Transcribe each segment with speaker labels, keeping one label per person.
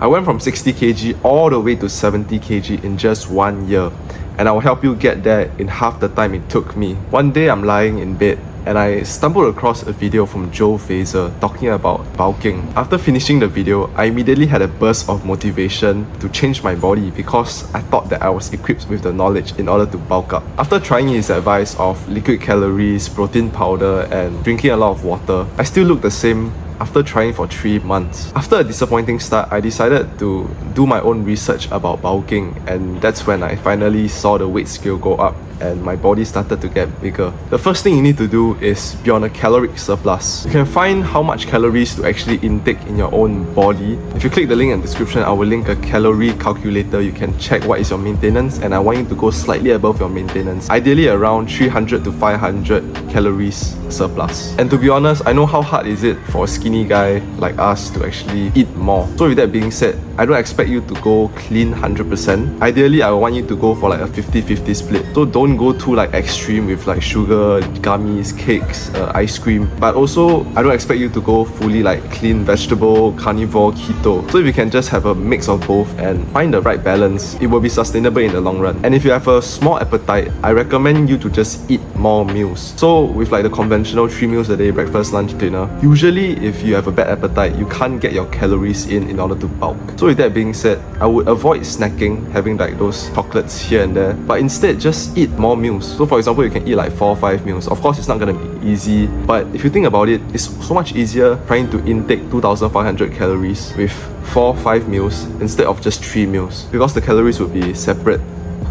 Speaker 1: I went from 60 kg all the way to 70 kg in just 1 year, and I will help you get there in half the time it took me. One day I'm lying in bed and I stumbled across a video from Joe Fazer talking about bulking. After finishing the video, I immediately had a burst of motivation to change my body because I thought that I was equipped with the knowledge in order to bulk up. After trying his advice of liquid calories, protein powder, and drinking a lot of water, I still look the same after trying for 3 months. After a disappointing start, I decided to do my own research about bulking, and that's when I finally saw the weight scale go up and my body started to get bigger. The first thing you need to do is be on a caloric surplus. You can find how much calories to actually intake in your own body. If you click the link in the description, I will link a calorie calculator. You can check what is your maintenance, and I want you to go slightly above your maintenance, ideally around 300 to 500 calories surplus. And to be honest, I know how hard is it for a skinny guy like us to actually eat more. So with that being said, I don't expect you to go clean 100%. Ideally, I want you to go for like a 50-50 split. So don't go too like extreme with like sugar, gummies, cakes, ice cream. But also, I don't expect you to go fully like clean vegetable, carnivore, keto. So if you can just have a mix of both and find the right balance, it will be sustainable in the long run. And if you have a small appetite, I recommend you to just eat more meals. So with like the conventional 3 meals a day, breakfast, lunch, dinner, usually if you have a bad appetite, you can't get your calories in order to bulk. So with that being said, I would avoid snacking, having like those chocolates here and there, but instead just eat more meals. So for example, you can eat like 4 or 5 meals. Of course, it's not gonna be easy, but if you think about it, it's so much easier trying to intake 2,500 calories with 4 or 5 meals instead of just 3 meals, because the calories would be separate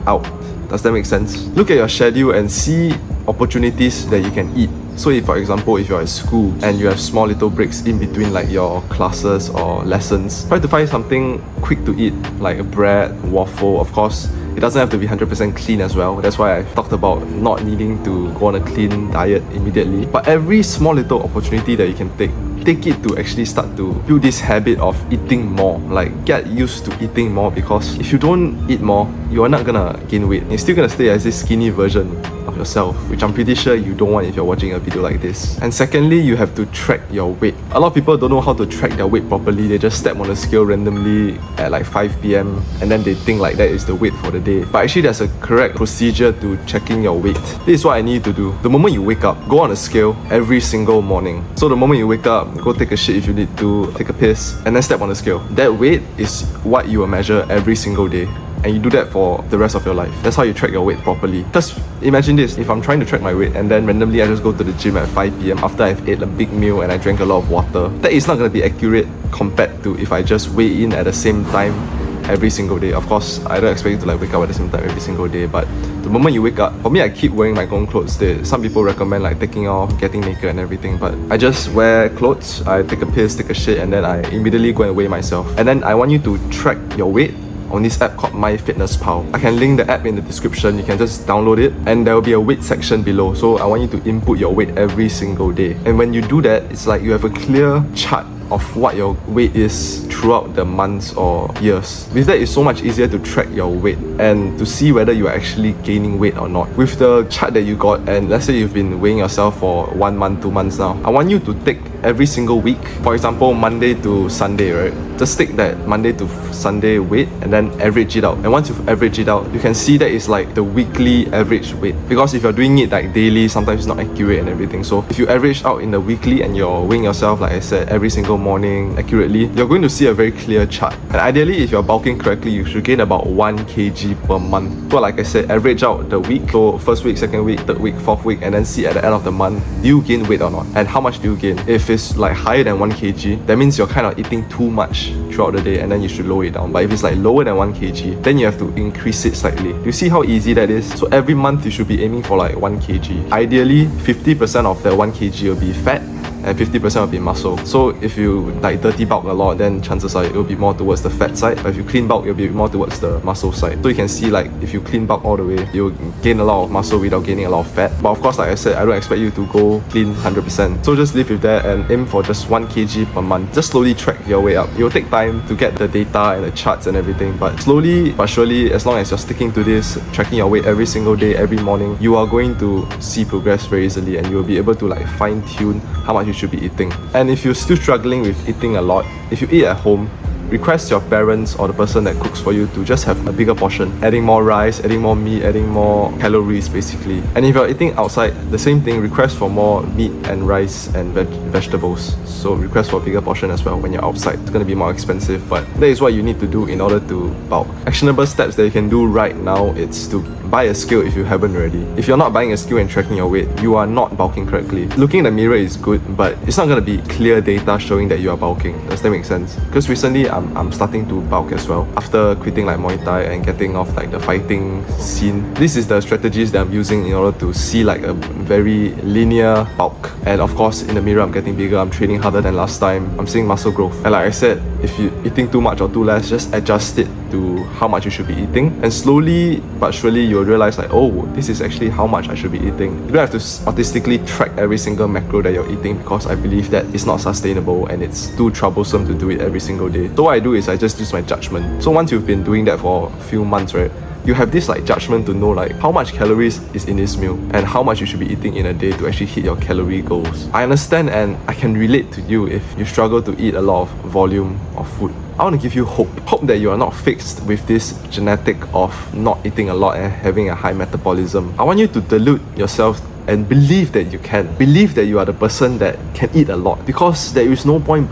Speaker 1: out. Does that make sense? Look at your schedule and see opportunities that you can eat. So if, for example, if you're at school and you have small little breaks in between like your classes or lessons, try to find something quick to eat, like a bread, waffle. Of course, it doesn't have to be 100% clean as well. That's why I talked about not needing to go on a clean diet immediately. But every small little opportunity that you can take it to actually start to build this habit of eating more. Like, get used to eating more, because if you don't eat more, you are not gonna gain weight. You're still gonna stay as this skinny version of yourself, which I'm pretty sure you don't want if you're watching a video like this. And secondly, you have to track your weight. A lot of people don't know how to track their weight properly. They just step on a scale randomly at like 5 p.m. and then they think like that is the weight for the day. But actually, there's a correct procedure to checking your weight. This is what I need you to do. The moment you wake up, go on a scale every single morning. So the moment you wake up, go take a shit if you need to, take a piss, and then step on the scale. That weight is what you will measure every single day, and you do that for the rest of your life. That's how you track your weight properly. Just imagine this, if I'm trying to track my weight and then randomly I just go to the gym at 5 p.m. after I've ate a big meal and I drank a lot of water, that is not going to be accurate compared to if I just weigh in at the same time every single day. Of course, I don't expect you to like wake up at the same time every single day, but the moment you wake up, for me, I keep wearing my own clothes. Some people recommend like taking off, getting naked and everything, but I just wear clothes, I take a piss, take a shit, and then I immediately go and weigh myself. And then I want you to track your weight on this app called MyFitnessPal. I can link the app in the description. You can just download it and there will be a weight section below. So I want you to input your weight every single day. And when you do that, it's like you have a clear chart of what your weight is throughout the months or years. With that, it's so much easier to track your weight and to see whether you are actually gaining weight or not. With the chart that you got, and let's say you've been weighing yourself for 1 month, 2 months now, I want you to take every single week, for example, Monday to Sunday, right? Just take that Monday to Sunday weight and then average it out. And once you've averaged it out, you can see that it's like the weekly average weight. Because if you're doing it like daily, sometimes it's not accurate and everything. So if you average out in the weekly and you're weighing yourself, like I said, every single morning accurately, you're going to see a very clear chart. And ideally, if you're bulking correctly, you should gain about 1 kg per month. So like I said, average out the week. So first week, second week, third week, fourth week, and then see at the end of the month, do you gain weight or not? And how much do you gain? If it's like higher than 1 kg, that means you're kind of eating too much throughout the day, and then you should lower it down. But if it's like lower than 1 kg, then you have to increase it slightly. You see how easy that is? So every month you should be aiming for like 1 kg. Ideally, 50% of that 1 kg will be fat and 50% will be muscle. So if you like dirty bulk a lot, then chances are it will be more towards the fat side. But if you clean bulk, it will be more towards the muscle side. So you can see like if you clean bulk all the way, you'll gain a lot of muscle without gaining a lot of fat. But of course, like I said, I don't expect you to go clean 100%. So just live with that and aim for just 1 kg per month. Just slowly track your way up. It will take time to get the data and the charts and everything, but slowly but surely, as long as you're sticking to this, tracking your weight every single day, every morning, you are going to see progress very easily, and you will be able to like fine tune how much you should be eating. And if you're still struggling with eating a lot, if you eat at home, request your parents or the person that cooks for you to just have a bigger portion, adding more rice, adding more meat, adding more calories basically. And if you're eating outside, the same thing, request for more meat and rice and vegetables. So request for a bigger portion as well when you're outside. It's going to be more expensive, but that is what you need to do in order to bulk. Actionable steps that you can do right now, it's to buy a scale if you haven't already. If you're not buying a scale and tracking your weight, you are not bulking correctly. Looking in the mirror is good, but it's not going to be clear data showing that you are bulking. Does that make sense? Because recently I'm starting to bulk as well. After quitting like Muay Thai and getting off like the fighting scene, this is the strategies that I'm using in order to see like a very linear bulk. And of course, in the mirror, I'm getting bigger, I'm training harder than last time, I'm seeing muscle growth. And like I said, if you're eating too much or too less, just adjust it to how much you should be eating. And slowly but surely, you'll realize like, oh, this is actually how much I should be eating. You don't have to artistically track every single macro that you're eating, because I believe that it's not sustainable and it's too troublesome to do it every single day. So what I do is I just use my judgment. So once you've been doing that for a few months, right, you have this like judgment to know like how much calories is in this meal and how much you should be eating in a day to actually hit your calorie goals. I understand and I can relate to you if you struggle to eat a lot of volume of food. I want to give you hope that you are not fixed with this genetic of not eating a lot and having a high metabolism. I want you to delude yourself and believe that you can. Believe that you are the person that can eat a lot, because there is no point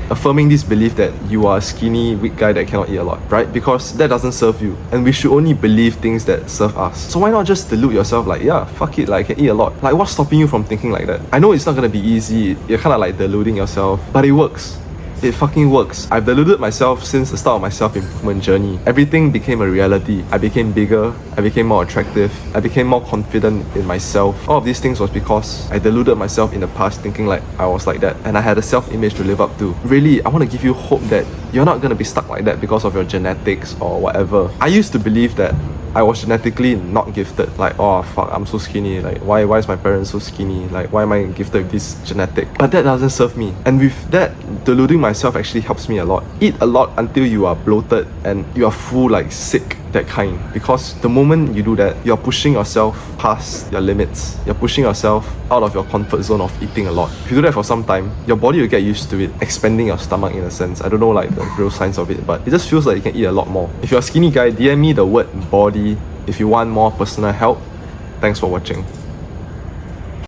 Speaker 1: affirming this belief that you are a skinny, weak guy that cannot eat a lot, right? Because that doesn't serve you, and we should only believe things that serve us. So why not just delude yourself like, yeah, fuck it, like I can eat a lot. Like, what's stopping you from thinking like that? I know it's not gonna be easy, you're kind of like deluding yourself, but it works. It fucking works. I've deluded myself since the start of my self-improvement journey. Everything became a reality. I became bigger, I became more attractive, I became more confident in myself. All of these things was because I deluded myself in the past thinking like I was like that, and I had a self-image to live up to. Really, I want to give you hope that you're not going to be stuck like that because of your genetics or whatever. I used to believe that I was genetically not gifted. Like, oh fuck, I'm so skinny. Like, why is my parents so skinny? Like, why am I gifted with this genetic? But that doesn't serve me. And with that, deluding myself actually helps me a lot. Eat a lot until you are bloated and you are full, like sick, that kind. Because the moment you do that, you're pushing yourself past your limits. You're pushing yourself out of your comfort zone of eating a lot. If you do that for some time, your body will get used to it, expanding your stomach in a sense. I don't know like the real science of it, but it just feels like you can eat a lot more. If you're a skinny guy, DM me the word body if you want more personal help. Thanks for watching.